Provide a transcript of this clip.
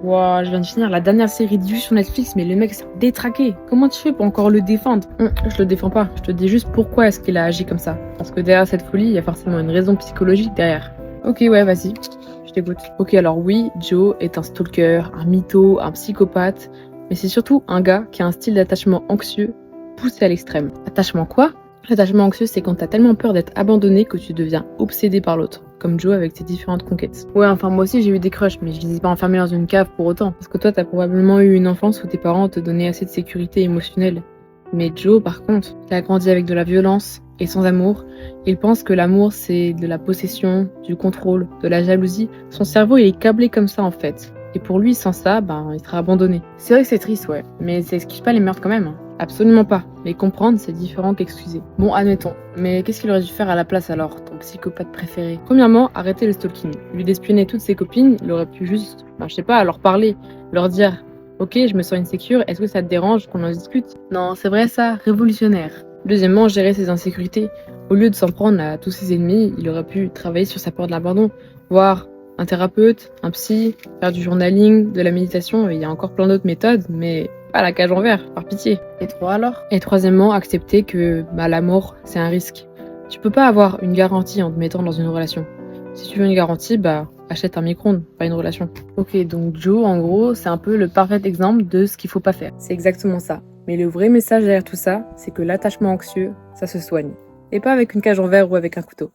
Ouah, je viens de finir la dernière série de vues sur Netflix, mais le mec s'est détraqué. Comment tu fais pour encore le défendre? Je le défends pas, je te dis juste pourquoi est-ce qu'il a agi comme ça. Parce que derrière cette folie, il y a forcément une raison psychologique derrière. Ok, ouais, vas-y, je t'écoute. Ok, alors oui, Joe est un stalker, un mytho, un psychopathe, mais c'est surtout un gars qui a un style d'attachement anxieux poussé à l'extrême. Attachement quoi? L'attachement anxieux, c'est quand t'as tellement peur d'être abandonné que tu deviens obsédé par l'autre, comme Joe avec ses différentes conquêtes. Ouais, enfin moi aussi j'ai eu des crushs, mais je les ai pas enfermés dans une cave pour autant. Parce que toi, t'as probablement eu une enfance où tes parents te donnaient assez de sécurité émotionnelle. Mais Joe, par contre, il a grandi avec de la violence et sans amour. Il pense que l'amour, c'est de la possession, du contrôle, de la jalousie. Son cerveau, il est câblé comme ça en fait. Et pour lui, sans ça, il sera abandonné. C'est vrai que c'est triste, ouais, mais ça excuse pas les meurtres quand même, hein. Absolument pas. Mais comprendre, c'est différent qu'excuser. Bon, admettons. Mais qu'est-ce qu'il aurait dû faire à la place alors, ton psychopathe préféré? Premièrement, arrêter le stalking. Lui d'espionner toutes ses copines, il aurait pu juste, je sais pas, leur parler, leur dire ok, je me sens insécure, est-ce que ça te dérange qu'on en discute? Non, c'est vrai ça, révolutionnaire. Deuxièmement, gérer ses insécurités. Au lieu de s'en prendre à tous ses ennemis, il aurait pu travailler sur sa peur de l'abandon, voir un thérapeute, un psy, faire du journaling, de la méditation, et il y a encore plein d'autres méthodes, mais pas la cage en verre, par pitié. Et trois alors? Et troisièmement, accepter que l'amour, c'est un risque. Tu peux pas avoir une garantie en te mettant dans une relation. Si tu veux une garantie, achète un micro-ondes, pas une relation. Ok, donc Joe, en gros, c'est un peu le parfait exemple de ce qu'il faut pas faire. C'est exactement ça. Mais le vrai message derrière tout ça, c'est que l'attachement anxieux, ça se soigne. Et pas avec une cage en verre ou avec un couteau.